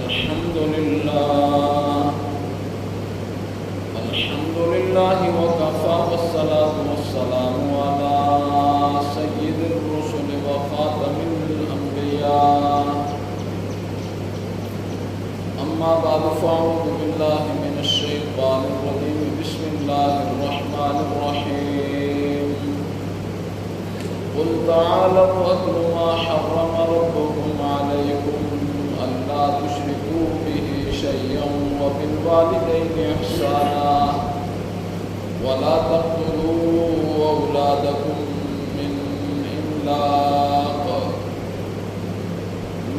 الحمد لله وكفى والصلاة والسلام على سيد الرسل وخاتم الأنبياء أما بعد فأعوذ بالله من الشيطان الرجيم بسم الله الرحمن الرحيم قل تعالوا أتل ما حرم ربكم عليكم ألا تشركوا به شيئا وبالوالدين إحسانا ولا تقتلوا أولادكم من إملاق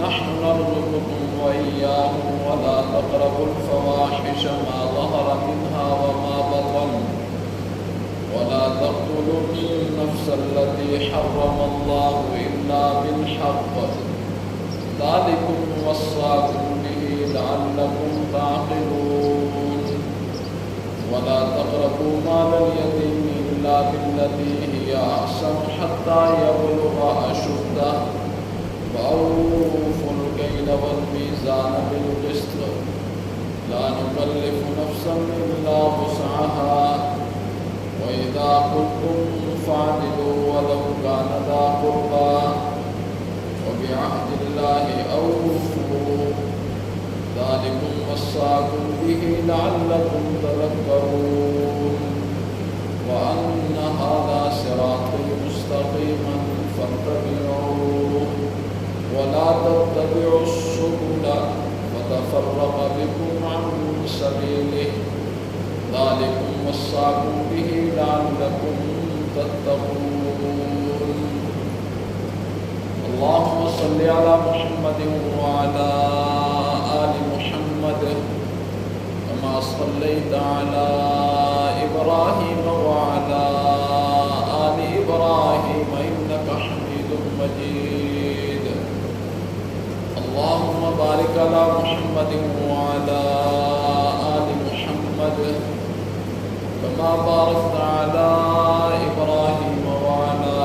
نحن نرزقكم وإياهم ولا تقربوا الفواحش ما ظهر منها وما بطن ولا تقتلوا النفس التي حرم الله إلا بالحق ذلكم وصاكم به لعلكم تعقلون ولا تقربوا مال اليتيم إلا بالتي هي أحسن حتى يبلغ أشده وأوفوا الكيل والميزان بالقسط لا نكلف نفسا إلا وسعها وإذا قلتم فاعدلوا ولو كان ذا قربى وبعهد الله أوفوا ذلكم وصاكم به لعلكم تذكرون وأن هذا صراطي مستقيما فاتبعوه ولا تتبعوا السبل فتفرق بكم عن سبيله ذلكم وصاكم به لعلكم تتقون اللهم صل على محمد وعلى آل محمد كما صليت على إبراهيم وعلى آل إبراهيم إنك حميد مجيد اللهم بارك على محمد وعلى آل محمد كما باركت على إبراهيم وعلى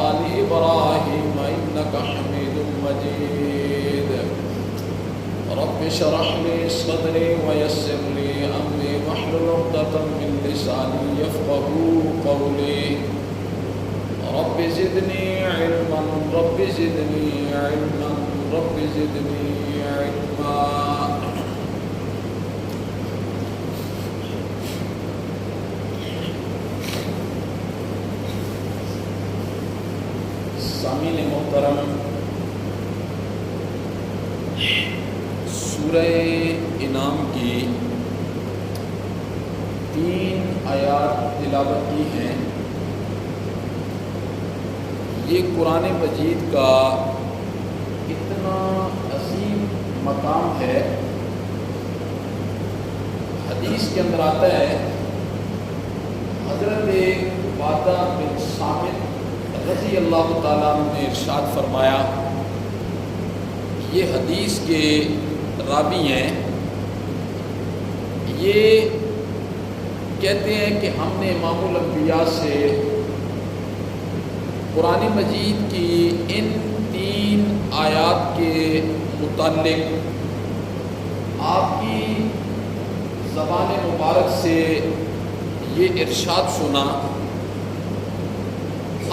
آل إبراهيم إنك حميد مجيد رب اشرح لي صدري ويسر لي أمري واحلل عقدة من لساني يفقهوا قولي رب زدني علما رب زدني علما رب زدني علما سامعین محترم، سورہ انعام کی 3 آیات تلاوت کی ہیں۔ یہ قرآن مجید کا اتنا عظیم مقام ہے، حدیث کے اندر آتا ہے حضرت عبادہ بن صامت رضی اللہ تعالیٰ عنہ نے ارشاد فرمایا، یہ حدیث کے راوی ہیں، یہ کہتے ہیں کہ ہم نے امام الانبیاء سے قرآن مجید کی ان 3 آیات کے متعلق آپ کی زبان مبارک سے یہ ارشاد سنا۔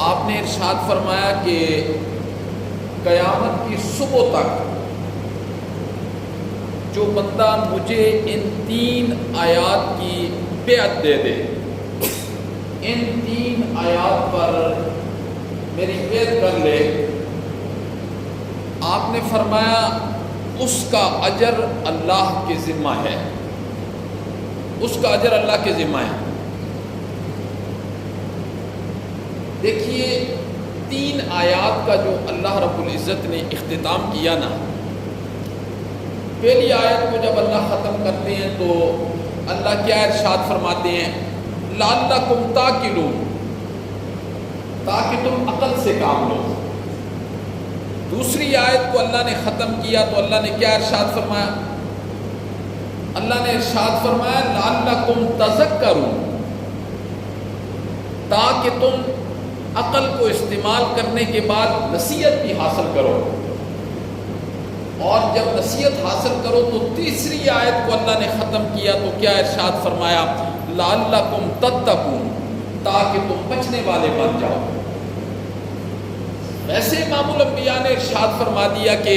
آپ نے ارشاد فرمایا کہ قیامت کی صبح تک جو بندہ مجھے ان 3 آیات کی بیعت دے دے، ان 3 آیات پر میری بیعت کر لے، آپ نے فرمایا اس کا اجر اللہ کے ذمہ ہے، اس کا اجر اللہ کے ذمہ ہے۔ دیکھیے 3 آیات کا جو اللہ رب العزت نے اختتام کیا نا، پہلی آیت کو جب اللہ ختم کرتے ہیں تو اللہ کیا ارشاد فرماتے ہیں؟ لعلکم تعقلون، تاکہ تم عقل سے کام لو۔ دوسری آیت کو اللہ نے ختم کیا تو اللہ نے کیا ارشاد فرمایا؟ اللہ نے ارشاد فرمایا لعلکم تذکرون، تاکہ تم عقل کو استعمال کرنے کے بعد نصیحت بھی حاصل کرو۔ اور جب نصیحت حاصل کرو تو تیسری آیت کو اللہ نے ختم کیا تو کیا ارشاد فرمایا؟ لعلکم تتقون، تاکہ تم بچنے والے بن جاؤ۔ ویسے امام الانبیاء نے ارشاد فرما دیا کہ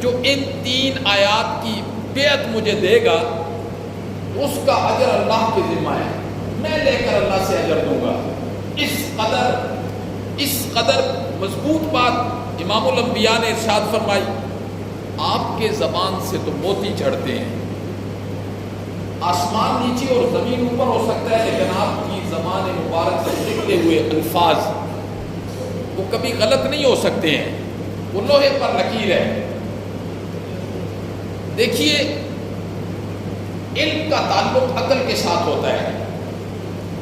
جو ان 3 آیات کی بیعت مجھے دے گا اس کا اجر اللہ کے ذمہ ہے، میں لے کر اللہ سے اجر دوں گا۔ اس قدر مضبوط بات امام الانبیاء نے ارشاد فرمائی۔ آپ کے زبان سے تو موتی جھڑتے ہیں، آسمان نیچے اور زمین اوپر ہو سکتا ہے، لیکن آپ کی زبان مبارک سے نکلے ہوئے الفاظ وہ کبھی غلط نہیں ہو سکتے ہیں، وہ لوہے پر لکیر ہے۔ دیکھیے علم کا تعلق عقل کے ساتھ ہوتا ہے،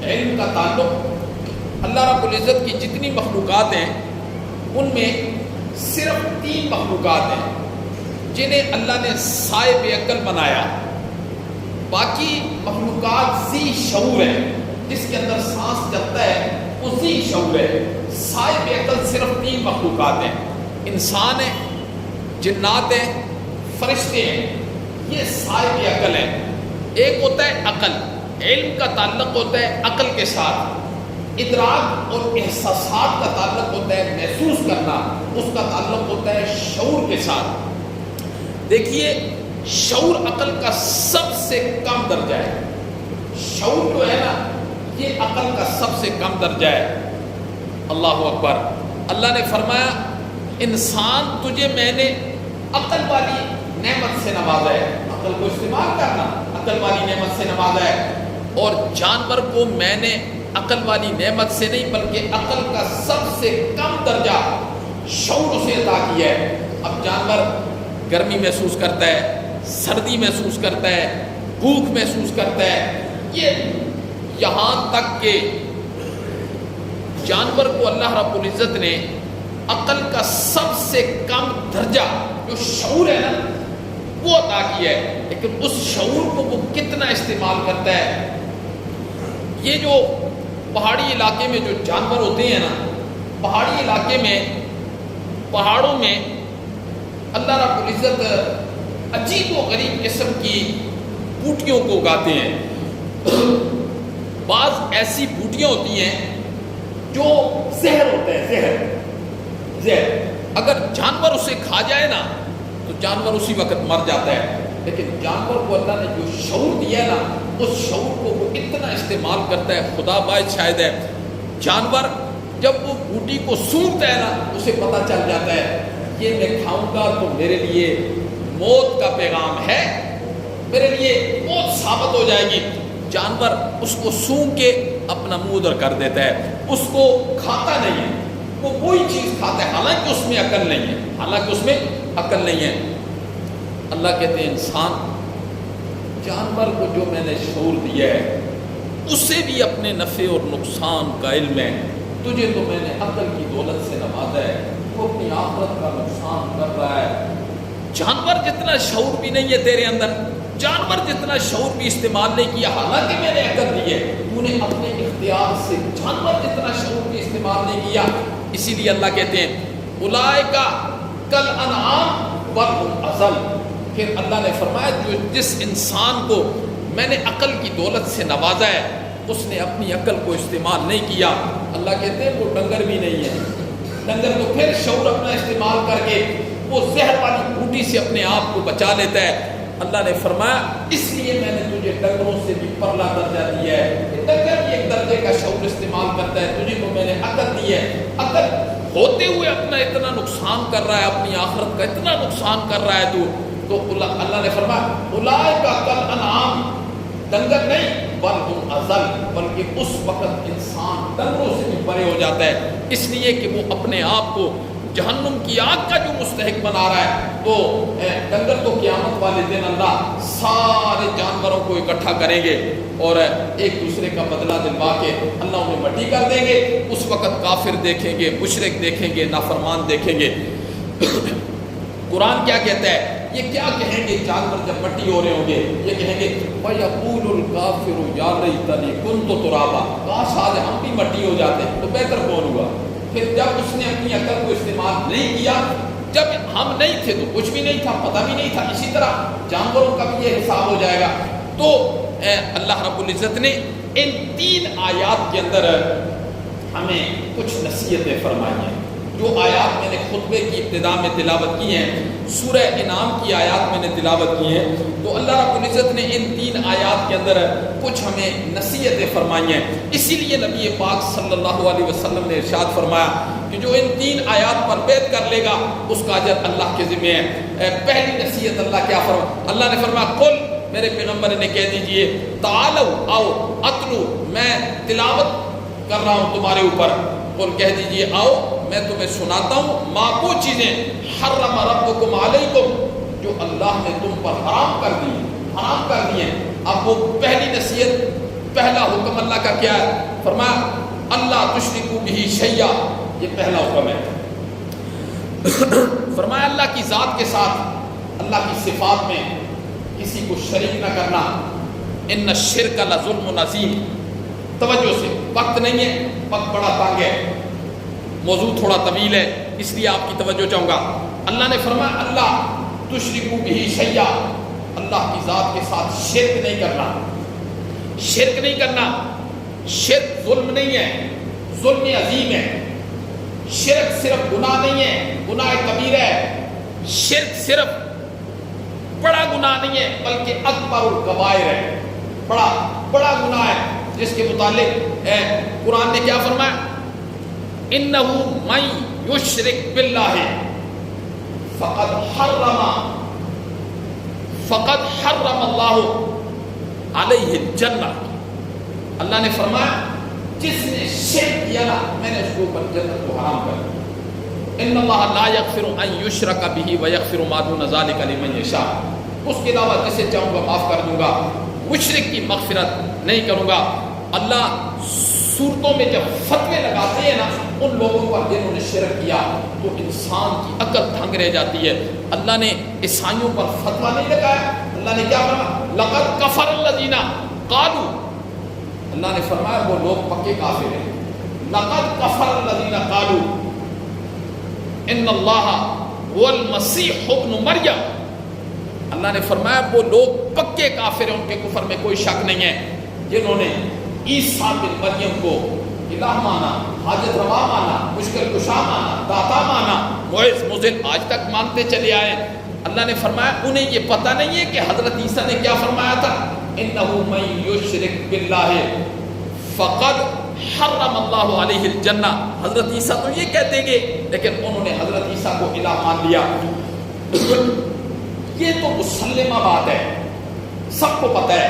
علم کا تعلق اللہ رب العزت کی جتنی مخلوقات ہیں ان میں صرف 3 مخلوقات ہیں جنہیں اللہ نے صاحب عقل بنایا، باقی مخلوقات ذی شعور ہیں، جس کے اندر سانس چلتا ہے وہ ذی شعور ہے۔ صاحب عقل صرف 3 مخلوقات ہیں، انسان ہیں، جنات ہیں، فرشتے ہیں، یہ صاحب عقل ہیں۔ ایک ہوتا ہے عقل، علم کا تعلق ہوتا ہے عقل کے ساتھ، ادراک اور احساسات کا تعلق ہوتا ہے محسوس کرنا، اس کا تعلق ہوتا ہے شعور کے ساتھ۔ دیکھیے شعور عقل کا سب سے کم درجہ ہے، شعور جو ہے نا یہ عقل کا سب سے کم درجہ ہے۔ اللہ اکبر، اللہ نے فرمایا انسان تجھے میں نے عقل والی نعمت سے نوازا ہے، عقل کو استعمال کرنا عقل والی نعمت سے نوازا ہے، اور جانور کو میں نے عقل والی نعمت سے نہیں بلکہ عقل کا سب سے کم درجہ شعور اسے عطا کیا ہے۔ اب جانور گرمی محسوس کرتا ہے، سردی محسوس کرتا ہے، بھوک محسوس کرتا ہے، یہ یہاں تک کہ جانور کو اللہ رب العزت نے عقل کا سب سے کم درجہ جو شعور ہے نا وہ عطا کیا ہے، لیکن اس شعور کو وہ کتنا استعمال کرتا ہے۔ یہ جو پہاڑی علاقے میں جو جانور ہوتے ہیں نا، پہاڑی علاقے میں پہاڑوں میں اللہ رب العزت عجیب و غریب قسم کی بوٹیوں کو اگاتے ہیں۔ بعض ایسی بوٹیاں ہوتی ہیں جو زہر ہوتا ہے، زہر اگر جانور اسے کھا جائے نا تو جانور اسی وقت مر جاتا ہے، لیکن جانور کو اللہ نے جو شعور دیا ہے نا اس شعور کو وہ اتنا استعمال کرتا ہے، خدا باعث شاید ہے جانور جب وہ بوٹی کو سونگتا ہے نا اسے پتہ چل جاتا ہے یہ میں کھاؤں گا تو میرے لیے موت کا پیغام ہے، میرے لیے موت ثابت ہو جائے گی۔ جانور اس کو سونگ کے اپنا منہ ادھر کر دیتا ہے، اس کو کھاتا نہیں ہے، وہ وہی چیز کھاتا ہے حالانکہ اس میں عقل نہیں ہے، اللہ کہتے ہیں انسان جانور کو جو میں نے شعور دیا ہے اسے بھی اپنے نفع اور نقصان کا علم ہے، تجھے تو میں نے عقل کی دولت سے نوازا ہے، وہ اپنی آخرت کا نقصان کر رہا ہے۔ جانور جتنا شعور بھی نہیں ہے تیرے اندر، جانور جتنا شعور بھی استعمال نہیں کیا حالانکہ میں نے عقل دی ہے، تو نے اپنے اختیار سے جانور جتنا شعور بھی استعمال نہیں کیا۔ اسی لیے اللہ کہتے ہیں اولئک کالانعام بل هم اضل۔ پھر اللہ نے فرمایا جس انسان کو میں نے عقل کی دولت سے نوازا ہے اس نے اپنی عقل کو استعمال نہیں کیا، اللہ کہتے ہیں وہ ڈنگر بھی نہیں ہے۔ ڈنگر تو پھر شعور اپنا استعمال کر کے وہ زہر والی بوٹی سے اپنے آپ کو بچا لیتا ہے۔ اللہ نے فرمایا اس لیے میں نے تجھے ڈنگروں سے بھی پرلا درجہ دیا ہے، ڈنگر بھی ایک درجے کا شعور استعمال کرتا ہے، تجھے کو میں نے عقل دی ہے، عقل ہوتے ہوئے اپنا اتنا نقصان کر رہا ہے، اپنی آخرت کا اتنا نقصان کر رہا ہے تو اللہ نے فرمایا اولئک کالانعام، ڈنگر نہیں بل هم اضل، بلکہ اس وقت انسان ڈنگروں سے بھی پرے ہو جاتا ہے، اس لیے کہ وہ اپنے آپ کو جہنم کی آگ کا جو مستحق بنا رہا ہے۔ تو ڈنگر تو قیامت والے دن اللہ سارے جانوروں کو اکٹھا کریں گے اور ایک دوسرے کا بدلہ دلوا کے اللہ انہیں مٹی کر دیں گے، اس وقت کافر دیکھیں گے، مشرک دیکھیں گے، نافرمان دیکھیں گے۔ قرآن کیا کہتا ہے؟ یہ کیا کہیں گے جانور جب مٹی ہو رہے ہوں گے؟ یہ کہیں گے وَيَقُولُ الْكَافِرُ يَا لَيْتَنِي كُنتُ تُرَابًا، کاش آج ہم بھی مٹی ہو جاتے تو بہتر کون ہوا۔ پھر جب اس نے اپنی عقل کو استعمال نہیں کیا جب ہم نہیں تھے تو کچھ بھی نہیں تھا، پتہ بھی نہیں تھا. اسی طرح جانوروں کا بھی یہ حساب ہو جائے گا. تو اللہ رب العزت نے ان 3 آیات کے اندر ہمیں کچھ نصیحتیں فرمائی ہیں. جو آیات میں نے خطبے کی ابتدا میں تلاوت کی ہیں، سورہ انعام کی آیات میں نے تلاوت کی ہیں، تو اللہ رب العزت نے ان 3 آیات کے اندر کچھ ہمیں نصیحتیں فرمائی ہیں. اسی لیے نبی پاک صلی اللہ علیہ وسلم نے ارشاد فرمایا کہ جو ان 3 آیات پر بیعت کر لے گا اس کا اجر اللہ کے ذمہ ہے. پہلی نصیحت اللہ کیا فرمایا؟ اللہ نے فرمایا قل، میرے پیغمبر نے کہہ دیجئے، تعالو آؤ، اتلو، میں تلاوت کر رہا ہوں تمہارے اوپر. قل کہہ دیجئے آؤ میں تمہیں سناتا ہوں ما وہ چیزیں حرم ربکم علیکم جو اللہ نے تم پر حرام کر دی ہیں. اب وہ پہلی نصیحت، پہلا حکم اللہ کا کیا ہے؟ فرمایا اللہ تشرکو بہ شیئا، یہ پہلا حکم ہے. فرمایا اللہ کی ذات کے ساتھ، اللہ کی صفات میں کسی کو شریک نہ کرنا. ان الشرک لظلم عظیم. توجہ سے، وقت نہیں ہے، وقت بڑا تنگ ہے، موضوع تھوڑا طویل ہے، اس لیے آپ کی توجہ چاہوں گا. اللہ نے فرمایا اللہ تشرکو بہ شیئا، اللہ کی ذات کے ساتھ شرک نہیں کرنا. شرک نہیں کرنا. شرک ظلم نہیں ہے، ظلم عظیم ہے. شرک صرف گناہ نہیں ہے، گناہ کبیرہ ہے. شرک صرف بڑا گناہ نہیں ہے بلکہ اکبر الکبائر ہے، بڑا گناہ ہے جس کے متعلق قرآن نے کیا فرمایا؟ انہو من یشرک باللہ فقد حرم اللہ علیہ الجنہ. اللہ نے فرمایا جس نے شرک کیا نا میں نے اس کو اوپر جنت کو حرام کر دیا. ان اللہ لا یغفر ان یشرک بہ ویغفر ما دون ذلک لمن یشاء. اس کے علاوہ جسے چاہوں گا معاف کر دوں گا، مشرک کی مغفرت نہیں کروں گا. اللہ صورتوں میں جب فتوے لگاتے ہیں نا ان لوگوں پر جنہوں نے شرک کیا تو انسان کی عقل دھنگ رہ جاتی ہے. اللہ نے عیسائیوں پر فتویٰ نہیں لگایا. اللہ نے کیا فرمایا؟ لقد کفر الذین قالوا. اللہ نے فرمایا وہ لوگ پکے کافر ہیں. لقد کفر الذین قالوا ان اللہ هو المسیح ابن مریم. اللہ نے فرمایا وہ لوگ پکے کافر ہیں، ان کے کفر میں کوئی شک نہیں ہے، جنہوں نے عیسیٰ بن مریم کو الہ مانا، حاجت روا مانا، مشکل کشا مانا، داتا مانا، معز مذل آج تک مانتے چلے آئے. اللہ نے فرمایا انہیں یہ پتہ نہیں ہے کہ حضرت عیسیٰ نے کیا فرمایا تھا؟ انہو من یشرک باللہ فقد حرم اللہ علیہ الجنہ. حضرت عیسیٰ تو یہ کہتے گے لیکن انہوں نے حضرت عیسیٰ کو الہ مان لیا. یہ تو مسلمہ بات ہے، سب کو پتہ ہے.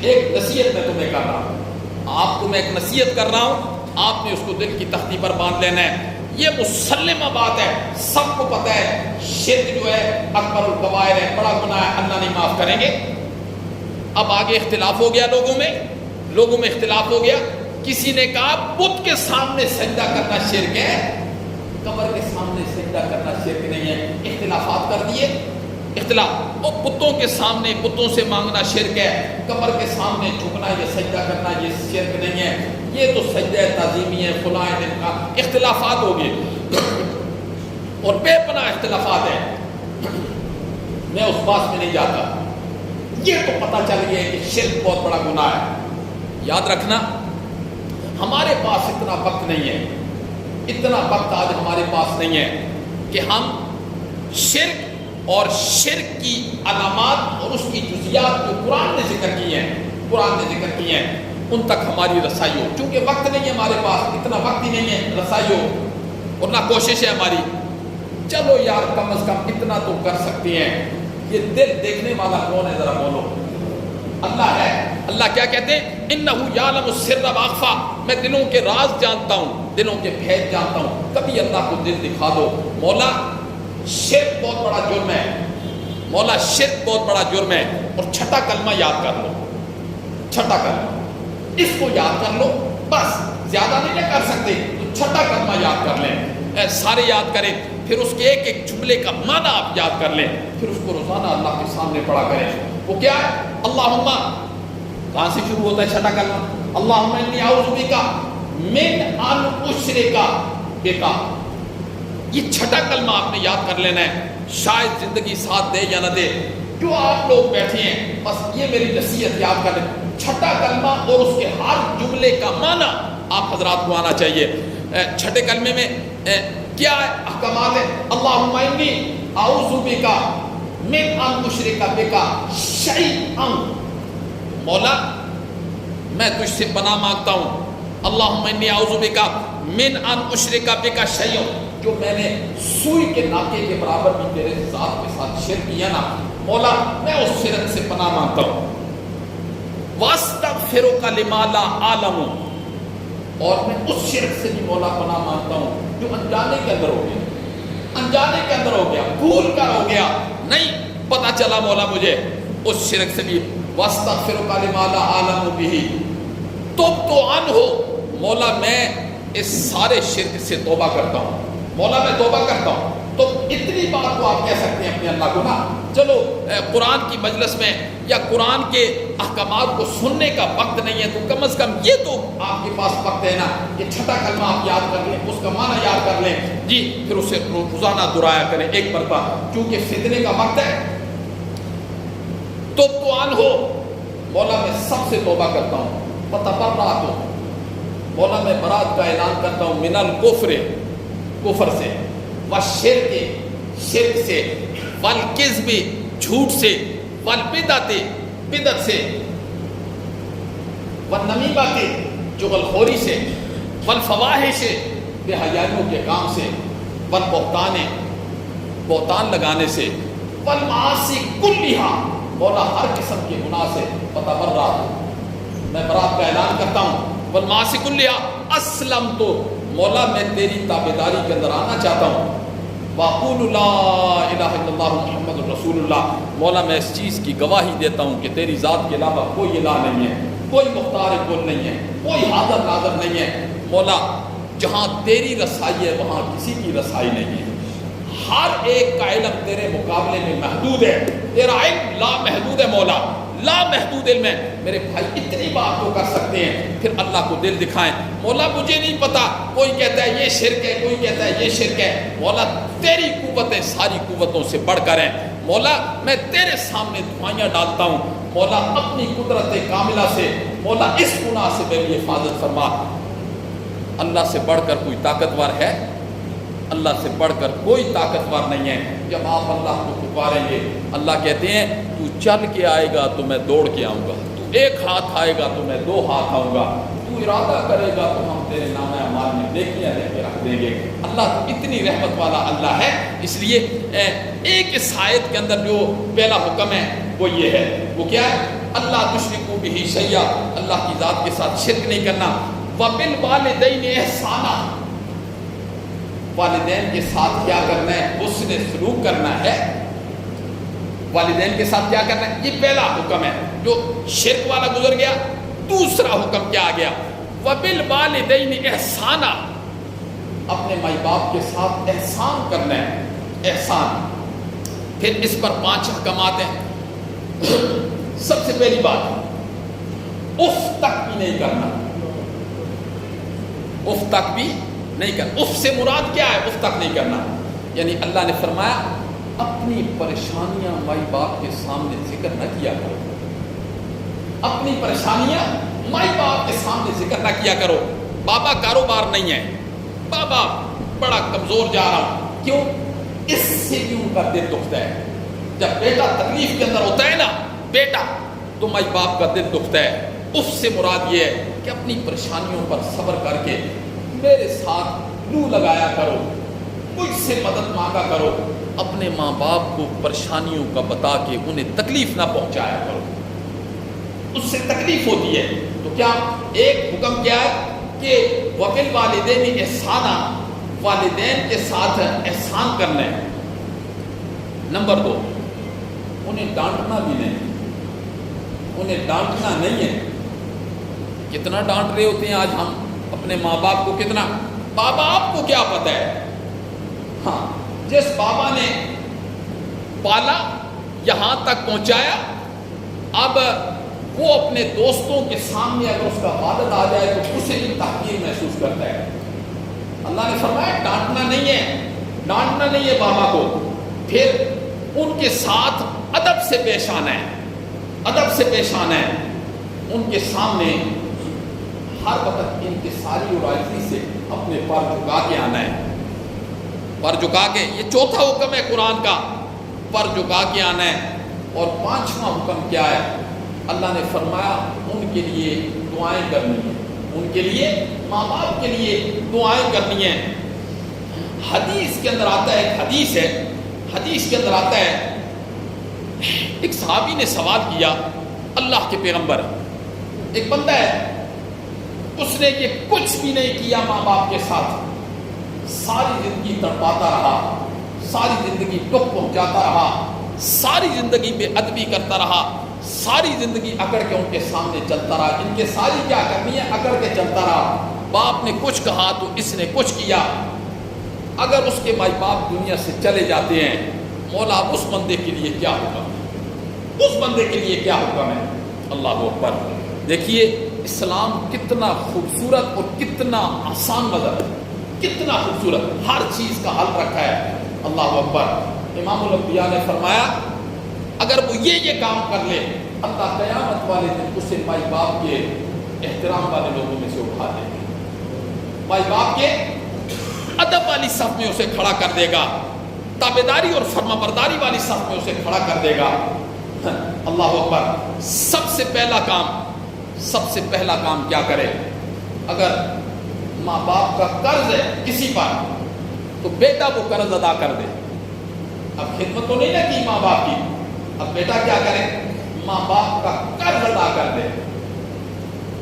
ایک نصیحت میں تمہیں کر رہا ہوں، آپ کو میں ایک نصیحت کر رہا ہوں، آپ نے اس کو دل کی تختی پر باندھ لینا ہے. یہ مسلمہ بات ہے، سب کو پتہ ہے شرک جو ہے اکبر الکبائر ہے، بڑا گناہ ہے، اللہ نہیں معاف کریں گے. اب آگے اختلاف ہو گیا، لوگوں میں اختلاف ہو گیا. کسی نے کہا بت کے سامنے سجدہ کرنا شرک ہے، قبر کے سامنے سجدہ کرنا شرک نہیں ہے. اختلافات کر دیے. اختلاف وہ بتوں کے سامنے بتوں سے مانگنا شرک ہے، قبر کے سامنے جھکنا یا سجدہ کرنا یہ شرک نہیں ہے، یہ تو سجدہ تعظیمی ہے، فلاں دن کا. اختلافات ہو گئے اور بے پناہ اختلافات ہیں. میں اس بات میں نہیں جاتا. یہ تو پتہ چل گیا ہے کہ شرک بہت بڑا گناہ ہے. یاد رکھنا ہمارے پاس اتنا وقت نہیں ہے، اتنا وقت آج ہمارے پاس نہیں ہے کہ ہم شرک اور شرک کی علامات اور اس کی جزیات جو قرآن نے ذکر کی ہیں ان تک ہماری رسائی ہو. چونکہ وقت نہیں ہے ہمارے پاس، اتنا وقت ہی نہیں ہے رسائی ہو، اور نہ کوشش ہے ہماری. چلو یار کم از کم اتنا تو کر سکتے ہیں. یہ دل دیکھنے والا کون ہے ذرا بولو؟ اللہ ہے. اللہ کیا کہتے ہیں؟ انہ یعلم السر واخفی. میں دلوں کے راز جانتا ہوں، دلوں کے بھید جانتا ہوں. کبھی اللہ کو دل دکھا دو. مولا شرک بہت بڑا جرم ہے، مولا شرک بہت بڑا جرم ہے. اور چھٹا کلمہ یاد کر لو، چھٹا کلمہ اس کو یاد کر لو بس. زیادہ نہیں کر سکتے تو چھٹا کلمہ یاد کر لیں. سارے یاد کریں، پھر اس کے ایک ایک جملے کا معنی آپ یاد کر لیں، پھر اس کو روزانہ اللہ کے سامنے پڑھا کریں. وہ کیا ہے؟ اللہم، کہاں سے شروع ہوتا ہے چھٹا کلمہ؟ اللہم انی اعوذ بک من ان اشرک بک. یہ چھٹا کلمہ آپ نے یاد کر لینا ہے، شاید زندگی ساتھ دے یا نہ دے۔ جو آپ لوگ بیٹھے ہیں بس یہ میری نصیحت یاد کر لیں، چھٹا کلمہ اور اس کے ہر جملے کا معنی آپ حضرات کو آنا چاہیے۔ چھٹے کلمے میں کیا احکامات ہیں؟ اللہم انی اعوذ بک من ان اشرک بک شیئا، مولا میں تجھ سے پناہ مانگتا ہوں، اللہم انی اعوذ بک من ان اشرک بک شیئا، جو میں نے سوئی کے ناکے کے برابر بھی تیرے ذات کے ساتھ شرک کیا نا، مولا میں اس شرک سے پناہ مانگتا ہوں۔ واستغفرک لما لا اعلم، اور میں اس شرک سے بھی مولا پناہ مانگتا ہوں جو انجانے کے اندر ہو گیا، انجانے کے اندر ہو گیا، بھول کر ہو گیا، نہیں پتہ چلا مولا مجھے، اس شرک سے بھی۔ واستغفرک لما لا اعلم بہ تبت عنہ، مولا میں اس سارے شرک سے توبہ کرتا ہوں، مولا میں توبہ کرتا ہوں۔ تو اتنی بات تو آپ کہہ سکتے ہیں اپنے اللہ کو نا۔ چلو قرآن کی مجلس میں یا قرآن کے احکامات کو سننے کا وقت نہیں ہے تو کم از کم یہ تو آپ کے پاس وقت ہے نا، یہ چھٹا کلمہ آپ یاد کر لیں، اس کا معنی یاد کر لیں جی، پھر اسے روزانہ دہرایا کریں ایک مرتبہ، کیونکہ فتنے کا وقت ہے۔ توبت عنہ، مولا میں سب سے توبہ کرتا ہوں، وتبرأت، مولا میں برات کا اعلان کرتا ہوں، من الکفر، کفر سے، والشرک، شرک سے، والکذب، جھوٹ سے، والبدعت، بدعت سے، والنمیمۃ، چغلخوری سے، والفواحش، بے حیائیوں کے کام سے، والبہتان، بہتان لگانے سے، والمعاصی کلھا، مولا ہر قسم کے گناہ سے، وتبرأت، میں برات کا اعلان کرتا ہوں، والمعاصی کلھا اسلمت، مولا میں تیری تابعداری کے اندر آنا چاہتا ہوں، وَأَقُولُ لَا إِلَهَ إِلَّا اللَّهُ مُحَمَّدٌ رَسُولُ اللَّهِ، مولا میں اس چیز کی گواہی دیتا ہوں کہ تیری ذات کے علاوہ کوئی الہ نہیں ہے، کوئی مختار کل نہیں ہے، کوئی حاضر ناظر نہیں ہے، مولا جہاں تیری رسائی ہے وہاں کسی کی رسائی نہیں ہے، ہر ایک کا علم تیرے مقابلے میں محدود ہے، تیرا علم لا محدود ہے مولا، لا محدود علم ہے۔ میرے بھائی اتنی بات تو کر سکتے ہیں، پھر اللہ کو دل دکھائیں، مولا مجھے نہیں پتا، کوئی کہتا ہے یہ شرک ہے، کوئی کہتا ہے یہ شرک ہے، مولا تیری قوتیں ساری قوتوں سے بڑھ کر ہیں، مولا میں تیرے سامنے دعائیاں ڈالتا ہوں، مولا اپنی قدرت کاملہ سے، مولا اس گناہ سے میری حفاظت فرما۔ اللہ سے بڑھ کر کوئی طاقتور ہے؟ اللہ سے بڑھ کر کوئی طاقتور نہیں ہے۔ جب آپ اللہ کو پکاریں گے، اللہ کہتے ہیں تو چل کے آئے گا تو میں دوڑ کے آؤں گا، تو ایک ہاتھ آئے گا تو میں دو ہاتھ آؤں گا، تو ارادہ کرے گا تو ہم تیرے نام اعمال میں نیکیاں لے کے رکھ دیں گے۔ اللہ اتنی رحمت والا اللہ ہے، اس لیے ایک اس آیت کے اندر جو پہلا حکم ہے وہ یہ ہے، وہ کیا ہے؟ اللہ تشرکوا بہ شیئا، اللہ کی ذات کے ساتھ شرک نہیں کرنا، وبالوالدین احسانا، والدین کے ساتھ کیا کرنا ہے؟ حسن سلوک کرنا ہے، والدین کے ساتھ کیا کرنا ہے؟ یہ پہلا حکم ہے جو شرک والا گزر گیا۔ دوسرا حکم کیا آ گیا؟ وبالوالدین احسانا، اپنے مائی باپ کے ساتھ احسان کرنا ہے، احسان۔ پھر اس پر 5 احکامات ہیں۔ سب سے پہلی بات، اف تک بھی نہیں کرنا، اف تک بھی نہیں کرنا۔ اف سے مراد کیا ہے؟ اف تک نہیں کرنا، یعنی اللہ نے فرمایا اپنی پریشانیاں مائی باپ کے سامنے ذکر نہ کیا کرو، اپنی پریشانیاں مائی باپ کے سامنے ذکر نہ کیا کرو۔ بابا کاروبار نہیں ہے، بابا بڑا کمزور جا رہا ہوں، کیوں؟ اس سے بھی ان کا دل دکھتا ہے۔ جب بیٹا تکلیف کے اندر ہوتا ہے نا، بیٹا، تو مائی باپ کا دل دکھتا ہے۔ اف سے مراد یہ ہے کہ اپنی پریشانیوں پر صبر کر کے میرے ساتھ لو لگایا کرو، مجھ سے مدد مانگا کرو، اپنے ماں باپ کو پریشانیوں کا بتا کے انہیں تکلیف نہ پہنچایا کرو، اس سے تکلیف ہوتی ہے۔ تو کیا ایک حکم کیا ہے کہ وبالوالدین احسانا، والدین کے ساتھ احسان کرنا ہے۔ نمبر 2، انہیں ڈانٹنا بھی نہیں، انہیں ڈانٹنا نہیں ہے۔ کتنا ڈانٹ رہے ہوتے ہیں آج ہم اپنے ماں باپ کو، کتنا؟ ماں باپ کو کیا پتہ ہے؟ ہاں، جس بابا نے پالا، یہاں تک پہنچایا، اب وہ اپنے دوستوں کے سامنے اگر اس کا والد آ جائے تو اسے بھی تحقیر محسوس کرتا ہے۔ اللہ نے فرمایا ڈانٹنا نہیں ہے، ڈانٹنا نہیں ہے بابا کو، پھر ان کے ساتھ ادب سے پیش آنا ہے، ادب سے پیش آنا ہے، ان کے سامنے ہر وقت انکساری اور عاجزی سے اپنے پر جھکا کے آنا ہے، پر جھکا کے، یہ چوتھا حکم ہے قرآن کا، پر جھکا کے آنا ہے۔ اور پانچواں حکم کیا ہے؟ اللہ نے فرمایا ان کے لیے دعائیں کرنی ہیں، ان کے لیے، ماں باپ کے لیے دعائیں کرنی ہیں۔ حدیث کے اندر آتا ہے، ایک حدیث ہے، حدیث کے اندر آتا ہے، ایک صحابی نے سوال کیا اللہ کے پیغمبر، ایک بندہ ہے اس نے یہ کچھ بھی نہیں کیا ماں باپ کے ساتھ، ساری زندگی تڑپاتا رہا، ساری زندگی دکھ پہنچاتا رہا، ساری زندگی بے ادبی کرتا رہا، ساری زندگی اکڑ کے ان کے سامنے چلتا رہا، ان کے ساری کیا کرنی ہے، اکڑ کے چلتا رہا، باپ نے کچھ کہا تو اس نے کچھ کیا۔ اگر اس کے مائی باپ دنیا سے چلے جاتے ہیں، مولا اس بندے کے لیے کیا حکم ہے، اس بندے کے لیے کیا حکم ہے؟ اللہ اکبر۔ دیکھیے اسلام کتنا خوبصورت اور کتنا آسان مذہب ہے، کتنا خوبصورت، ہر چیز کا حل رکھا ہے۔ اللہ اکبر۔ امام الانبیاء نے فرمایا اگر وہ یہ کام کر لے، اللہ قیامت والے دن اسے مائی باپ کے احترام والے لوگوں میں سے اٹھا دے گا، مائی باپ کے ادب والی صف میں اسے کھڑا کر دے گا، تابعداری اور فرما برداری والی صف میں اسے کھڑا کر دے گا۔ اللہ اکبر۔ سب سے پہلا کام کیا کرے؟ اگر ماں باپ کا قرض ہے کسی پر تو بیٹا وہ قرض ادا کر دے۔ اب خدمت تو نہیں نہ کی ماں باپ کی، اب بیٹا کیا کرے؟ ماں باپ کا قرض ادا کر دے۔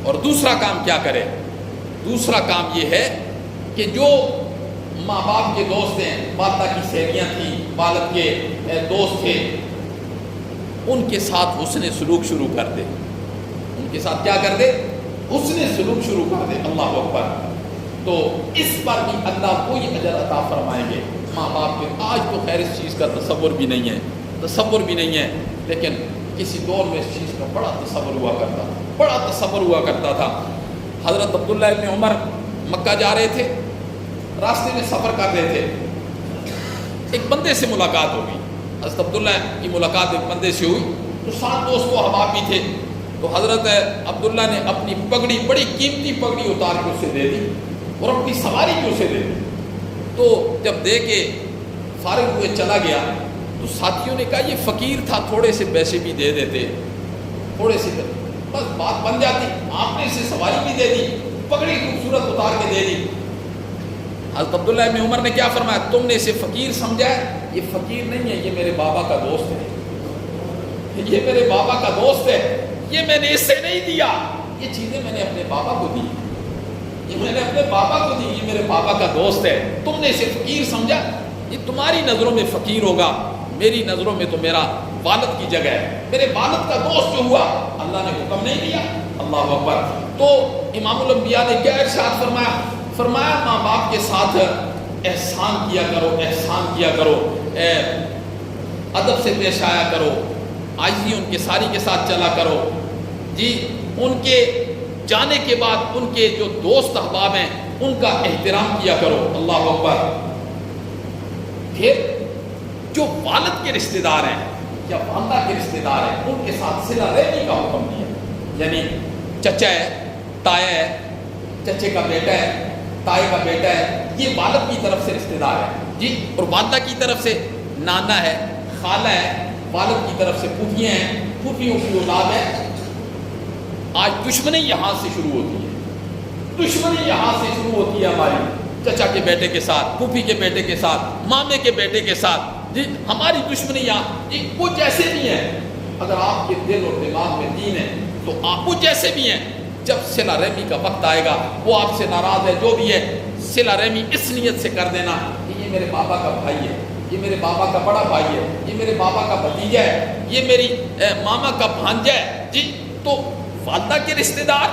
اور دوسرا کام کیا کرے؟ دوسرا کام یہ ہے کہ جو ماں باپ کے دوست ہیں، والدہ کی سہیلیاں تھیں، والد کے دوست تھے، ان کے ساتھ حسن سلوک شروع کر دے، ان کے ساتھ کیا کر دے؟ حسن سلوک شروع کر دے۔ اللہ اکبر۔ تو اس پر بھی اللہ کوئی اجر عطا فرمائیں گے ماں باپ کے۔ آج تو خیر اس چیز کا تصور بھی نہیں ہے، تصور بھی نہیں ہے، لیکن کسی دور میں اس چیز کا بڑا تصور ہوا کرتا تھا، بڑا تصور ہوا کرتا تھا۔ حضرت عبداللہ ابن عمر مکہ جا رہے تھے، راستے میں سفر کر رہے تھے، ایک بندے سے ملاقات ہو گئی، حضرت عبداللہ کی ملاقات ایک بندے سے ہوئی، تو ساتھ دوست و احباب بھی تھے، تو حضرت عبداللہ نے اپنی پگڑی، بڑی قیمتی پگڑی اتار کے اسے دے دی اور اپنی سواری بھی اسے دے دی۔ تو جب دے کے فارغ ہوئے چلا گیا تو ساتھیوں نے کہا یہ فقیر تھا، تھوڑے سے پیسے بھی دے دیتے، تھوڑے سے، بس بات بن جاتی، آپ نے اسے سواری بھی دے دی، پگڑی خوبصورت اتار کے دے دی۔ حضرت عبداللہ ابن عمر نے کیا فرمایا؟ تم نے اسے فقیر سمجھا ہے؟ یہ فقیر نہیں ہے، یہ میرے بابا کا دوست ہے، یہ میرے بابا کا دوست ہے، یہ میں نے اسے نہیں دیا، یہ چیزیں میں نے اپنے بابا کو دی، یہ میں نے اپنے بابا کو دی، یہ میرے بابا کا دوست ہے، تم نے اسے فقیر سمجھا؟ یہ تمہاری نظروں میں فقیر ہوگا، میری نظروں میں تو میرا والد کی جگہ ہے، میرے والد کا دوست جو ہوا، اللہ نے حکم نہیں دیا۔ اللہ اکبر۔ تو امام الانبیاء نے کیا ارشاد فرمایا؟ فرمایا ماں باپ کے ساتھ احسان کیا کرو، احسان کیا کرو، ادب سے پیش آیا کرو، عاجزی ان کے ساری کے ساتھ چلا کرو جی، ان کے جانے کے بعد ان کے جو دوست احباب ہیں ان کا احترام کیا کرو۔ اللہ اکبر۔ پھر جو والد کے رشتہ دار ہیں یا والدہ کے رشتہ دار ہیں ان کے ساتھ صلہ رحمی کا حکم دیا، یعنی چچا ہے، تایا ہے، چچے کا بیٹا ہے، تائے کا بیٹا ہے، یہ والد کی طرف سے رشتہ دار ہے جی، اور والدہ کی طرف سے نانا ہے، خالہ ہے، والد کی طرف سے پھوپھیاں ہیں، پھوپھیوں کی اولاد ہے۔ آج دشمنی یہاں سے شروع ہوتی ہے، دشمنی یہاں سے شروع ہوتی ہے ہماری، چچا کے بیٹے کے ساتھ، پھوپھی کے بیٹے کے ساتھ، مامے کے بیٹے کے ساتھ جی، ہماری دشمنی یہاں جی، وہ جیسے بھی ہیں، اگر آپ کے دل اور دماغ میں دین ہے تو آپ وہ جیسے بھی ہیں، جب صلہ رحمی کا وقت آئے گا، وہ آپ سے ناراض ہے جو بھی ہے، صلہ رحمی اس نیت سے کر دینا کہ یہ میرے بابا کا بھائی ہے، یہ میرے بابا کا بڑا بھائی ہے، یہ میرے بابا کا بھتیجا ہے، یہ میری ماما کا بھانجا ہے جی۔ تو والدہ کے رشتہ دار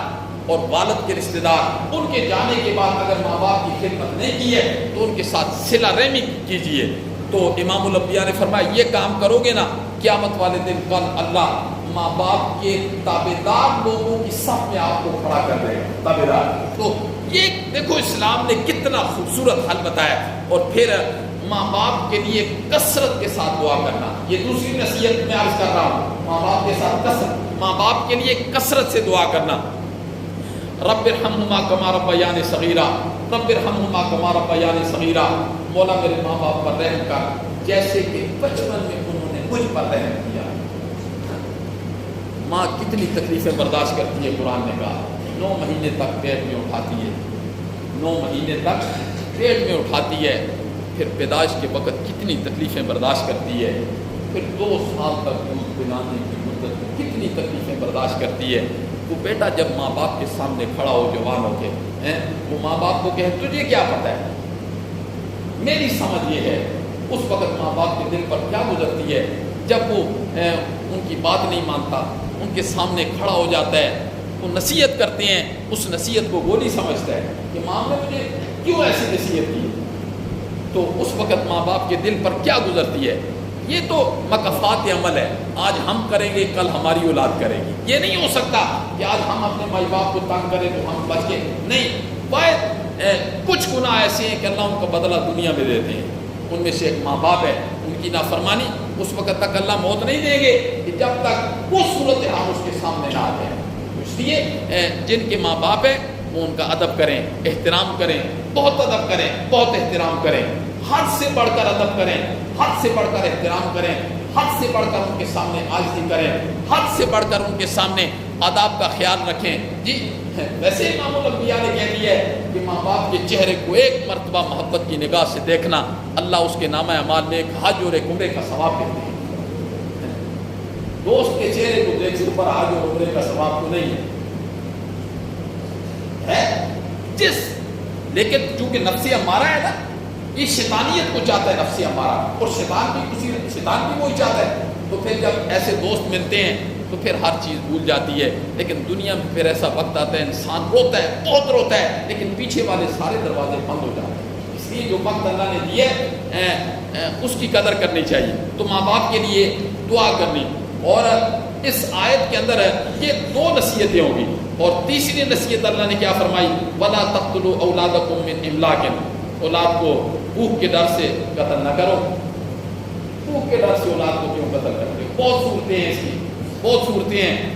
اور والد کے رشتہ دار، ان کے جانے کے بعد اگر ماں باپ کی خدمت نہیں کی ہے تو ان کے ساتھ صلہ رحمی کیجیے۔ تو امام الانبیاء نے فرمایا یہ کام کرو گے نا، قیامت والے دن کل اللہ ماں باپ کے تابعدار لوگوں کی صف میں آپ کو کھڑا کر دے گا، تابعدار۔ تو یہ دیکھو اسلام نے کتنا خوبصورت حل بتایا، اور پھر ماں باپ کے لیے کثرت کے ساتھ دعا کرنا. یہ دوسری نصیحت میں عرض کر رہا ہوں. ماں باپ کے ساتھ کثرت، ماں باپ کے لیے کثرت سے دعا کرنا. رب ارحمہما کما ربیانی صغیرا، رب ارحمہما کما ربیانی صغیرا. مولا میرے ماں باپ پر رحم کر جیسے کہ بچپن میں انہوں نے مجھ پر رحم کیا. ماں کتنی تکلیفیں برداشت کرتی ہے. قرآن نے کہا 9 مہینے تک پیٹ میں اٹھاتی ہے، 9 مہینے تک پیٹ میں اٹھاتی ہے، پھر پیدائش کے وقت کتنی تکلیفیں برداشت کرتی ہے، پھر 2 سال تک دودھ پلانے کی مدت میں کتنی تکلیفیں برداشت کرتی ہے. وہ بیٹا جب ماں باپ کے سامنے کھڑا ہو جوان ہو کے، وہ ماں باپ کو کہے تجھے کیا پتہ ہے، میری سمجھ یہ ہے. اس وقت ماں باپ کے دل پر کیا گزرتی ہے جب وہ ان کی بات نہیں مانتا، ان کے سامنے کھڑا ہو جاتا ہے، وہ نصیحت کرتے ہیں، اس نصیحت کو وہ نہیں سمجھتا ہے کہ ماں نے مجھے کیوں ایسی نصیحت کی. تو اس وقت ماں باپ کے دل پر کیا گزرتی ہے. یہ تو مکافات عمل ہے، آج ہم کریں گے کل ہماری اولاد کرے گی. یہ نہیں ہو سکتا کہ آج ہم اپنے مائی باپ کو تنگ کریں تو ہم بچ کے نہیں. کچھ گناہ ایسے ہیں کہ اللہ ان کا بدلہ دنیا میں دیتے ہیں. ان میں سے ایک ماں باپ ہے، ان کی نافرمانی اس وقت تک اللہ موت نہیں دیں گے کہ جب تک وہ صورتحال اس کے سامنے نہ آ جائے. اس لیے جن کے ماں باپ ہیں وہ ان کا ادب کریں، احترام کریں، بہت ادب کریں، بہت احترام کریں، حد سے بڑھ کر ادب کریں، حد سے بڑھ کر احترام کریں، حد سے بڑھ کر ان کے سامنے عاجزی کریں، حد سے بڑھ کر ان کے سامنے آداب کا خیال رکھیں. جی ویسے امام الانبیاء نے کہہ دیا ہے کہ ماں باپ کے چہرے کو ایک مرتبہ محبت کی نگاہ سے دیکھنا اللہ اس کے نامہ اعمال میں ایک حج اور ایک عمرے کا ثواب دیتے ہیں. دوست کے چہرے کو دیکھ اوپر حج اور عمرے کا ثواب تو نہیں ہے لیکن چونکہ نفس امارہ ہے نا، یہ شیطانیت کو چاہتا ہے نفس امارہ، اور شیطان بھی وہی چاہتا ہے. تو پھر جب ایسے دوست ملتے ہیں تو پھر ہر چیز بھول جاتی ہے. لیکن دنیا میں پھر ایسا وقت آتا ہے انسان روتا ہے، بہت روتا ہے، لیکن پیچھے والے سارے دروازے بند ہو جاتے ہیں. اس لیے جو وقت اللہ نے دیے اس کی قدر کرنی چاہیے. تو ماں باپ کے لیے دعا کرنی. اور اس آیت کے اندر یہ 2 نصیحتیں ہوں گی. اور تیسری نصیحت اللہ نے کیا فرمائی، وَلَا تَقْتُلُوا أَوْلَادَكُم مِّنْ إِمْلَاقٍ. اولاد کو بھوک کے ڈر سے قتل نہ کرو. بھوک کے ڈر سے اولاد کو کیوں قتل کرتے ہو؟ بہت صورتیں ہیں اس کی، بہت صورتیں ہیں.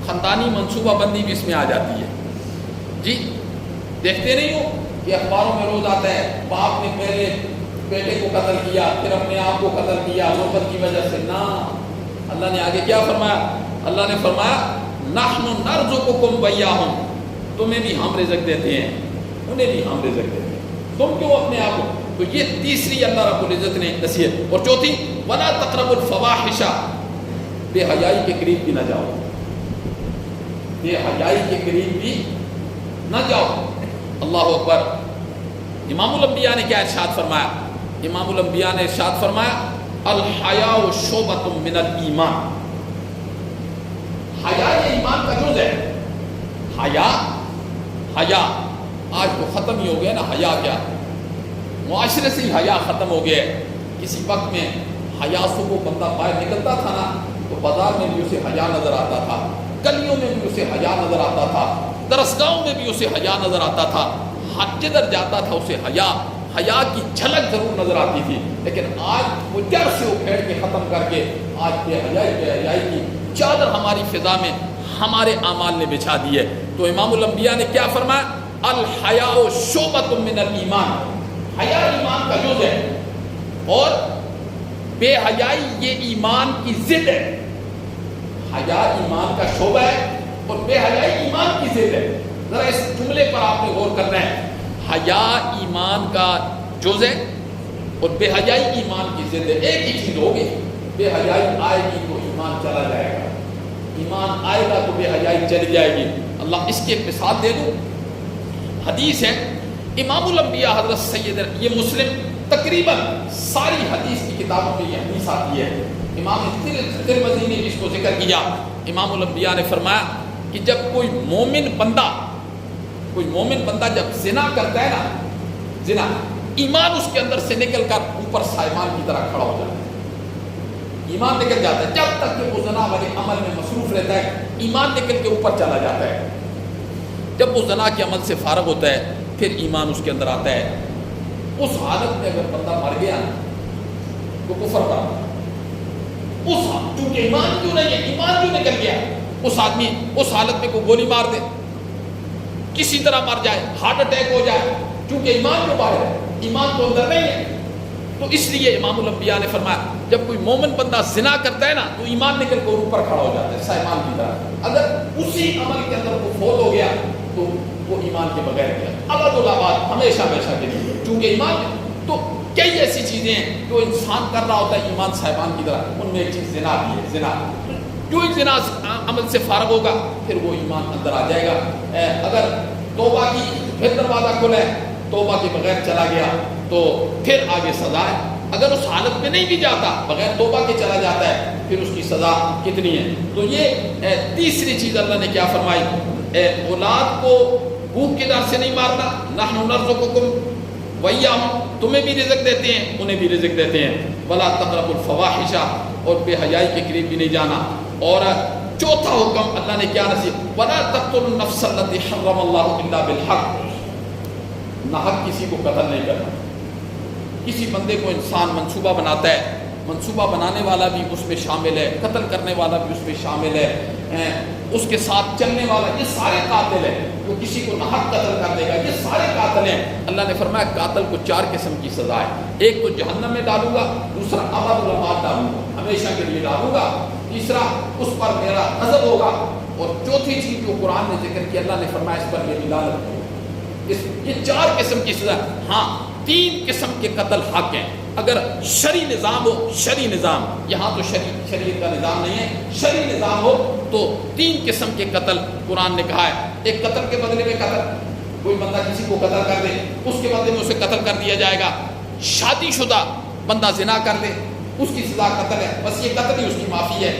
خاندانی منصوبہ بندی بھی اس میں آ جاتی ہے. جی دیکھتے نہیں ہو کہ اخباروں میں روز آتا ہے باپ نے پہلے بیٹے کو قتل کیا، پھر اپنے آپ کو قتل کیا غربت کی وجہ سے. نہ، اللہ نے آگے کیا فرمایا؟ اللہ نے فرمایا نحن نرزقکم وإیاہم، تمہیں بھی ہم رزق دیتے ہیں، انہیں بھی ہم رزق دیتے ہیں، تم کیوں اپنے آپ کو. تو یہ تیسری اللہ رب العزت نے نصیحت. اور چوتھی ولا تقربوا الفواحش، بے حیائی کے قریب بھی نہ جاؤ، بے حیائی کے قریب بھی نہ جاؤ. اللہ اکبر. امام الانبیاء نے کیا ارشاد فرمایا؟ امام الانبیاء نے ارشاد فرمایا الحیاء شعبۃ من الایمان. حیا یہ ایمان کا جز ہے. حیا آج تو ختم ہی ہو گیا نا. حیا کیا؟ معاشرے سے ہی حیا ختم ہو گیا ہے. کسی وقت میں حیا سے وہ بندہ باہر نکلتا تھا نا تو بازار میں بھی اسے حیا نظر آتا تھا، گلیوں میں بھی اسے حیا نظر آتا تھا، درسگاہوں میں بھی اسے حیا نظر آتا تھا. جدھر جاتا تھا اسے حیا کی جھلک ضرور نظر آتی تھی. لیکن آج وہ جڑ سے اکھیڑ کے ختم کر کے آج بے حیائی کی چادر ہماری فضا میں ہمارے اعمال نے بچھا دی ہے. تو امام الانبیاء نے کیا فرمایا؟ الحیاء شعبۃ من الایمان. حیا ایمان کا جز ہے اور بے حیائی یہ ایمان کی ضد ہے. حیا ایمان کا شعبہ ہے اور بے حیائی ایمان کی ضد ہے. ذرا اس جملے پر آپ نے غور کرنا ہے. حیا ایمان کا جز ہے اور بے حیائی ایمان کی ضد ہے. ایک ہی چیز ہوگی، بے حیائی آئے گی تو ایمان چلا جائے گا، ایمان آئے گا تو بے حیائی چلی جائے گی. اللہ اس کی ایک مثال دے دوں. حدیث ہے امام الانبیاء حضرت سید، یہ مسلم تقریباً ساری حدیث کی کتابوں میں یہ حدیث آتی ہے. امام ترمذی نے اس کو ذکر کیا. امام الانبیاء نے فرمایا کہ جب کوئی مومن بندہ جب زنا کرتا ہے نا، زنا، ایمان اس کے اندر سے نکل کر اوپر سائمان کی طرح کھڑا ہو جاتا ہے. ایمان نکل جاتا ہے. جب تک کہ وہ زنا والے عمل میں مصروف رہتا ہے ایمان نکل کے اوپر چلا جاتا ہے. جب وہ زنا کے عمل سے فارغ ہوتا ہے پھر ایمان اس کے اندر آتا ہے. اس حالت میں اگر بندہ مر گیا نا تو کفر پر اس چونکہ ایمان کیوں نہیں ہے، ایمان کیوں نکل گیا، اس آدمی اس حالت میں کوئی گولی مار دے، کسی طرح مر جائے، ہارٹ اٹیک ہو جائے، چونکہ ایمان جو باہر ہے، ایمان تو اندر نہیں ہے. تو اس لیے امام الانبیاء نے فرمایا جب کوئی مومن بندہ زنا کرتا ہے نا تو ایمان نکل کر اوپر کھڑا ہو جاتا ہے سائمان کی طرح. اگر اسی عمل کے اندر وہ فوت ہو گیا تو وہ ایمان کے بغیر گیا ابد الآباد، ہمیشہ ہمیشہ کے لیے، چونکہ ایمان ہے. تو کئی ایسی چیزیں ہیں جو انسان کر رہا ہوتا ہے ایمان صاحبان کی طرح، ان میں ایک چیز زنا بھی ہے. زنا جو ہی زنا عمل سے فارغ ہوگا پھر وہ ایمان اندر آ جائے گا. اگر توبہ کی پھر دروازہ کھلے، توبہ کے بغیر چلا گیا تو پھر آگے سزا ہے. اگر اس حالت میں نہیں بھی جاتا، بغیر توبہ کے چلا جاتا ہے، پھر اس کی سزا کتنی ہے. تو یہ تیسری چیز اللہ نے کیا فرمائی، اولاد کو بھوک کے ڈر سے نہیں مارنا. نحن نرزقکم وإیاہم، تمہیں بھی رزق دیتے ہیں انہیں بھی رزق دیتے ہیں. ولا تقربوا الفواحش، اور بے حیائی کے قریب بھی نہیں جانا. اور چوتھا حکم اللہ نے کیا نصیب، ولا تقتلوا النفس التي حرم الله الا بالحق، ناحق کسی کو قتل نہیں کرنا. کسی بندے کو انسان منصوبہ بناتا ہے، منصوبہ بنانے والا بھی اس میں شامل ہے، قتل کرنے والا بھی اس میں شامل ہے، اس کے ساتھ چلنے والا، یہ سارے قاتل ہیں. جو کسی کو ناحق قتل کر دے گا یہ سارے قاتل ہیں. اللہ نے فرمایا قاتل کو 4 قسم کی سزا ہے. ایک تو جہنم میں ڈالوں گا، دوسرا ابد الآباد ڈالوں گا، ہمیشہ کے لیے ڈالوں گا، تیسرا اس پر میرا غضب ہوگا، اور چوتھی چیز جو قرآن نے ذکر کی اللہ نے فرمایا اس پر میری لعنت ہوگی. یہ 4 قسم کی سزا. ہاں 3 قسم کے قتل حق ہیں. اگر شرعی نظام ہو، شرعی نظام، یہاں تو شریعت کا نظام نہیں ہے، شرعی نظام ہو تو 3 قسم کے قتل قرآن نے کہا ہے. ایک قتل کے بدلے میں قتل، کوئی بندہ کسی کو قتل کر دے اس کے بدلے میں اسے قتل کر دیا جائے گا. شادی شدہ بندہ زنا کر دے اس کی سزا قتل ہے، بس یہ قتل ہی اس کی معافی ہے.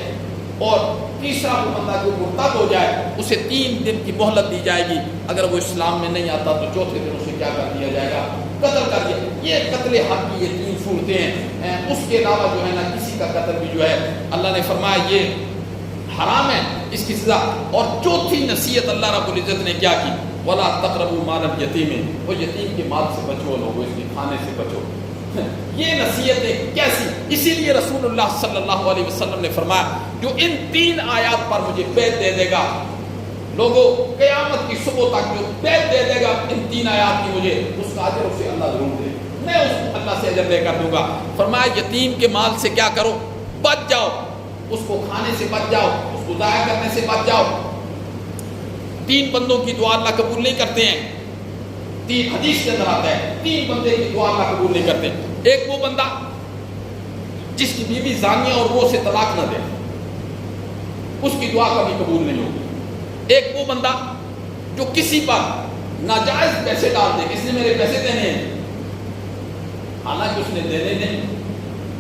اور تیسرا وہ بندہ جو مرتد ہو جائے اسے 3 دن کی مہلت دی جائے گی، اگر وہ اسلام میں نہیں آتا تو چوتھے دن اسے کیا کر دیا جائے گا، قتل کر دیا. یہ قتل حق کی یہ 3 صورتیں ہیں. اس کے علاوہ جو ہے نا کسی کا قتل بھی جو ہے اللہ نے فرمایا یہ حرام ہے، اس کی سزا. اور چوتھی نصیحت اللہ رب العزت نے کیا کی، ولا تقربوا مال الیتیم، وہ یتیم کے مال سے بچو، لوگوں اس کے کھانے سے بچو. یہ نصیحتیں کیسی، اسی لیے رسول اللہ صلی اللہ علیہ وسلم نے فرمایا جو ان 3 آیات پر مجھے بیعت دے دے گا، لوگوں قیامت کی صبح تک جو بیعت دے دے گا ان 3 آیات کی، مجھے اس کا اجر اسے اللہ ضرور دے گا، میں اس کو اللہ سے اجر دے کر دوں گا. فرمایا یتیم کے مال سے کیا کرو، بچ جاؤ، اس کو کھانے سے بچ جاؤ، اس کو ضائع کرنے سے بچ جاؤ. 3 بندوں کی دعا اللہ قبول نہیں کرتے ہیں. 3 حدیث کے اندر آتا ہے 3 بندے کی دعا اللہ قبول نہیں کرتے. ایک وہ بندہ جس کی بیوی زانیہ اور وہ سے طلاق نہ دے، اس کی دعا کبھی قبول نہیں ہوگی. ایک وہ بندہ جو کسی پر ناجائز پیسے ڈال دے، اس نے میرے پیسے دینے ہیں، حالانکہ اس نے دینے نہیں،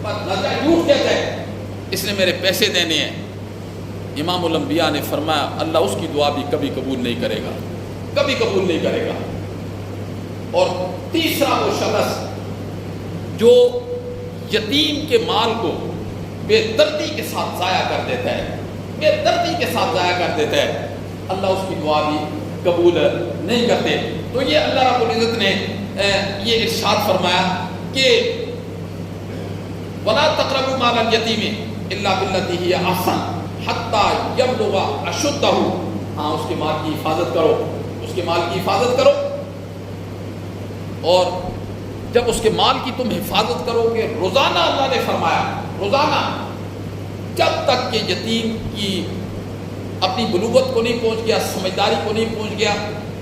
پر ناجائز جھوٹ کہتا ہے اس نے میرے پیسے دینے ہیں. امام الانبیاء نے فرمایا اللہ اس کی دعا بھی کبھی قبول نہیں کرے گا، کبھی قبول نہیں کرے گا. اور تیسرا وہ شخص جو یتیم کے مال کو بے دردی کے ساتھ ضائع کر دیتا ہے، بے دردی کے ساتھ ضائع کر دیتا ہے، اللہ اس کی دعا بھی قبول نہیں کرتے. تو یہ اللہ رب العزت نے یہ ارشاد فرمایا کہ وَلَا تَقْرَبُوا مَالَ الْيَتِيمِ إِلَّا بِالَّتِي هِيَ أَحْسَنُ حَتَّى يَبْلُغَ أَشُدَّهُ. ہاں اس کے مال کی حفاظت کرو، اس کے مال کی حفاظت کرو. اور جب اس کے مال کی تم حفاظت کرو گے، روزانہ اللہ نے فرمایا روزانہ، جب تک کہ یتیم کی اپنی بلوغت کو نہیں پہنچ گیا، سمجھداری کو نہیں پہنچ گیا،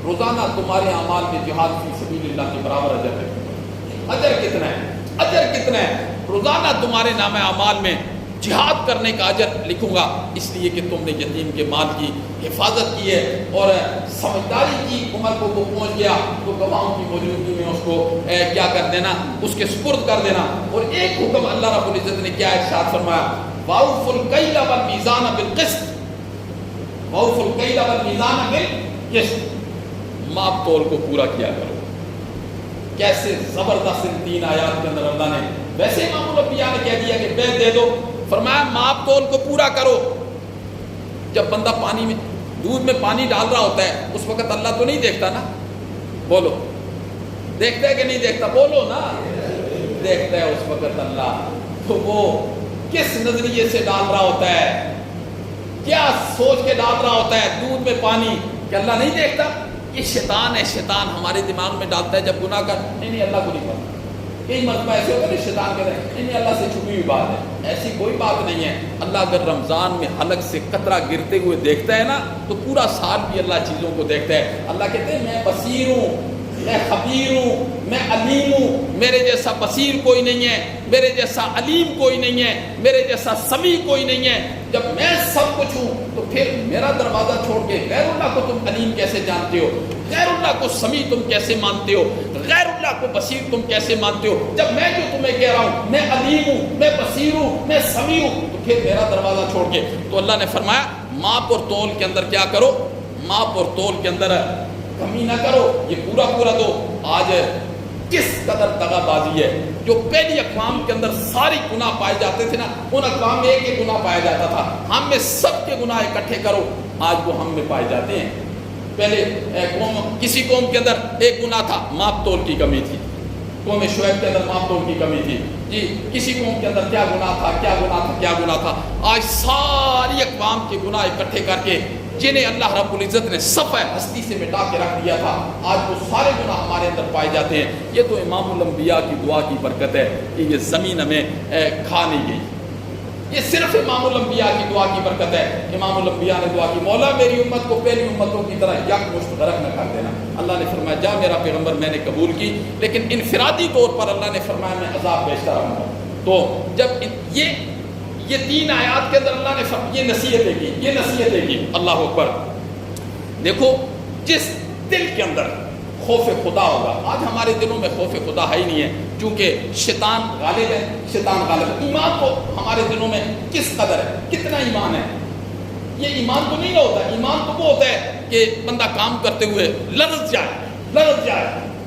روزانہ تمہارے اعمال میں جہاد فی سبیل اللہ کے برابر اجر ہے. اجر کتنا ہے، اجر کتنا ہے، روزانہ تمہارے نام اعمال میں جہاد کرنے کا اجر لکھوں گا، اس لیے کہ تم نے یتیم کے مال کی حفاظت کی ہے. اور سمجھداری کی عمر کو وہ پہنچ گیا تو گواہوں کی موجودگی میں اس کو کیا کر دینا، اس کے سپرد کر دینا. اور ایک حکم اللہ رب العزت نے کیا ارشاد فرمایا، وَأَوْفُوا الْكَيْلَ وَالْمِيزَانَ بِالْقِسْطِ، وَأَوْفُوا الْكَيْلَ وَالْمِيزَانَ بِالْقِسْطِ، ماپ تول کو پورا کیا کرو. کیسے زبردست ان 3 آیات کے اندر اللہ نے، ویسے امام الانبیاء نے کہہ دیا کہ بیعت دے دو، فرمایا ماپ تول کو پورا کرو. جب بندہ پانی میں، دودھ میں پانی ڈال رہا ہوتا ہے اس وقت اللہ تو نہیں دیکھتا نا، بولو دیکھتا ہے کہ نہیں دیکھتا؟ بولو نا، دیکھتا ہے اس وقت اللہ۔ تو وہ کس نظریے سے ڈال رہا ہوتا ہے، کیا سوچ کے ڈال رہا ہوتا ہے دودھ میں پانی کہ اللہ نہیں دیکھتا؟ یہ شیطان ہے، شیطان ہمارے دماغ میں ڈالتا ہے جب گناہ کر، نہیں اللہ کو نہیں پتا۔ کئی مرتبہ ایسے ہوتا ہے نا، شیطان کہتا ہے نہیں اللہ سے چھپی ہوئی بات ہے، ایسی کوئی بات نہیں ہے۔ اللہ اگر رمضان میں حلق سے قطرہ گرتے ہوئے دیکھتا ہے نا تو پورا سال بھی اللہ چیزوں کو دیکھتا ہے۔ اللہ کہتے ہیں میں بصیر ہوں، میں خبیر ہوں، میں علیم ہوں، میرے جیسا بصیر کوئی نہیں ہے، میرے جیسا علیم کوئی نہیں ہے، میرے جیسا سمیع کوئی نہیں ہے۔ جب میں سب کچھ ہوں تو پھر میرا دروازہ چھوڑ کے غیر اللہ کو تم علیم کیسے جانتے ہو؟ غیر اللہ کو سمیع تم کیسے مانتے ہو؟ غیر اللہ کو بصیر تم کیسے مانتے ہو؟ جب میں جو تمہیں کہہ رہا ہوں میں علیم ہوں، میں بصیر ہوں، میں سمیع ہوں، تو پھر میرا دروازہ چھوڑ کے۔ تو اللہ نے فرمایا ماپ اور تول کے اندر کیا کرو؟ ماپ اور تول کے اندر کمی نہ کرو، یہ پورا پورا دو۔ آج کس قدر دغا بازی ہے، جو پہلی اقوام کے اندر ساری گناہ پائے جاتے تھے نا، ان اقوام میں ایک گناہ پایا جاتا تھا، ہم میں سب کے گناہ اکٹھے کرو، آج وہ ہم میں پائے جاتے ہیں۔ پہلے کسی قوم کے اندر ایک گناہ تھا، ماپ تول کی کمی تھی، قوم شعیب کے اندر ماپ تول کی کمی تھی جی، کسی قوم کے اندر کیا گناہ تھا، کیا گناہ تھا، کیا گناہ تھا۔ آج ساری اقوام کے گناہ اکٹھے کر کے جنہیں اللہ رب العزت نے صفحہ ہستی سے مٹا کے رکھ دیا تھا، آج وہ سارے گناہ ہمارے اندر پائے جاتے ہیں۔ یہ تو امام الانبیاء کی دعا کی برکت ہے کہ یہ زمین ہمیں کھا نہیں گئی، یہ صرف امام الانبیاء کی دعا کی برکت ہے۔ امام الانبیاء نے دعا کی مولا میری امت کو پہلی امتوں کی طرح یک مشت غرق نہ کر دینا۔ اللہ نے فرمایا جا میرا پیغمبر میں نے قبول کی، لیکن انفرادی طور پر اللہ نے فرمایا میں عذاب بیچتا رہوں گا۔ تو جب یہ تین آیات کے اندر اللہ نے یہ نصیحتیں کی، یہ نصیحتیں کی۔ اللہ اکبر۔ دیکھو جس دل کے اندر خوف خدا ہوگا، آج ہمارے دلوں میں خوف خدا ہے ہی نہیں ہے، چونکہ شیطان غالب ہے، شیطان غالب ہے۔ ایمان تو ہمارے دلوں میں کس قدر ہے، کتنا ایمان ہے؟ یہ ایمان تو نہیں ہوتا، ایمان تو وہ ہوتا ہے کہ بندہ کام کرتے ہوئے لرز جائے،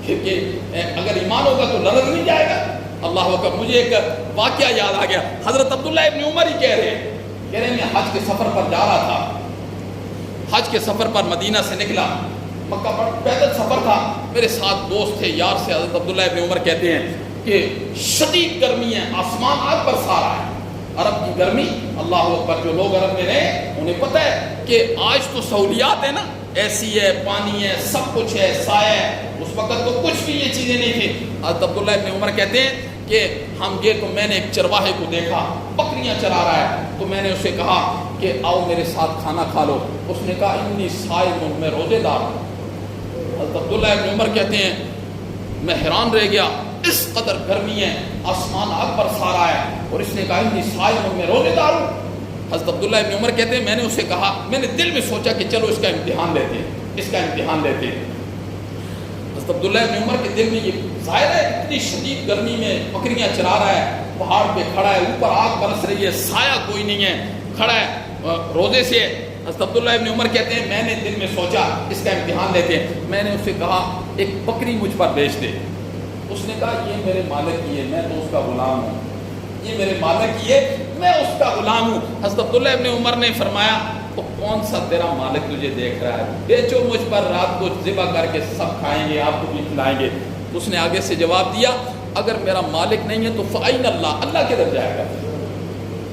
کہ اگر ایمان ہوگا تو لرز نہیں جائے گا۔ اللہ اکبر۔ مجھے ایک واقعہ یاد آ گیا، حضرت عبداللہ ابن عمر ہی کہہ رہے میں حج کے سفر پر جا رہا تھا، حج کے سفر پر مدینہ سے نکلا، مکہ پر پیدل سفر تھا، میرے ساتھ دوست تھے، یار سے۔ حضرت عبداللہ ابن عمر کہتے ہیں کہ شدید گرمی ہے، آسمان آگ برسا رہا ہے، عرب کی گرمی۔ اللہ اکبر۔ جو لوگ عرب میں رہے انہیں پتہ ہے کہ آج تو سہولیات ہے نا، ایسی ہے، پانی ہے، سب کچھ ہے، سایہ ہے، اس وقت تو کچھ بھی یہ چیزیں نہیں تھیں۔ حضرت عبداللہ ابن عمر کہتے ہیں کہ ہم گئے تو میں نے ایک چرواہے کو دیکھا بکریاں چرا رہا ہے، تو میں نے اسے کہا کہ آؤ میرے ساتھ کھانا کھا لو۔ اس نے کہا انی صائم، میں روزے دار ہوں۔ حضرت عبداللہ ابن عمر کہتے ہیں میں حیران رہ گیا، اس قدر گرمی ہے، آسمان آگ برسا رہا ہے، اور اس نے کہا انی صائم، میں روزے دار ہوں۔ حضرت عبداللہ ابن عمر کہتے ہیں میں نے اسے کہا، میں نے دل میں سوچا کہ چلو اس کا امتحان لیتے ہیں، اس کا امتحان لیتے ہیں۔ حضرت عبداللہ ابن عمر کے دل میں یہ ظاہر ہے اتنی شدید گرمی میں بکریاں چرا رہا ہے، پہاڑ پہ کھڑا ہے، اوپر آگ برس رہی ہے، سایہ کوئی نہیں ہے، کھڑا ہے روزے سے۔ حضرت عبداللہ ابن عمر کہتے ہیں میں نے دل میں سوچا اس کا امتحان لیتے ہیں، میں نے اسے کہا ایک بکری مجھ پر بیچ دے۔ اس نے کہا یہ میرے مالک کی ہے، میں تو اس کا غلام ہوں، یہ میرے مالک کی ہے، میں اس کا غلام ہوں۔ حضرت عبداللہ ابن عمر نے فرمایا تو کون سا تیرا مالک تجھے دیکھ رہا ہے، بیچو مجھ پر، رات کو ذبح کر کے سب کھائیں گے، آپ کو بھی کھلائیں گے۔ اس نے آگے سے جواب دیا اگر میرا مالک نہیں ہے تو فَأَيْنَ اللَّهُ، اللہ کدھر جائے گا؟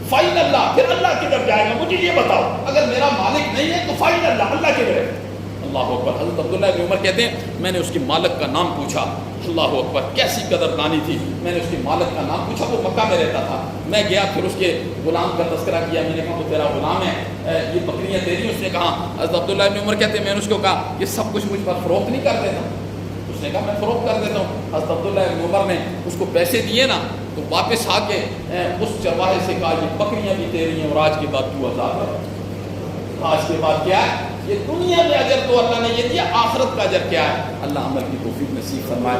فَأَيْنَ اللَّهُ، پھر اللہ کدھر جائے گا؟ مجھے یہ بتاؤ، اگر میرا مالک نہیں ہے تو فَأَيْنَ اللَّهُ، اللہ کدھر ہے؟ اللہ اکبر۔ حضرت عبداللہ ابن عمر کہتے ہیں میں نے اس کے مالک کا نام پوچھا، اللہ اکبر، کیسی قدردانی تھی۔ میں نے اس کے مالک کا نام پوچھا، وہ مکہ میں رہتا تھا، میں گیا، پھر اس کے غلام کا تذکرہ کیا، میں نے کہا تو تیرا غلام ہے، یہ بکریاں تیری؟ اس نے کہا، حضرت عبداللہ ابن عمر کہتے ہیں میں نے اس کو کہا یہ سب کچھ مجھ پر فروخت نہیں کر دیتا؟ اس نے کہا میں فروخت کر دیتا ہوں۔ حضرت عبداللہ ابن عمر نے اس کو پیسے دیے نا، تو واپس آ کے اس چرواہے سے کہا یہ بکریاں بھی تیری ہیں، اور آج کے بعد تو آزاد ہے۔ آج کے بعد کیا ہے؟ یہ دنیا میں اجر تو اللہ نے یہ دیا، آخرت کا اجر کیا ہے؟ اللہ عمل کی توفیق نصیب فرمائے۔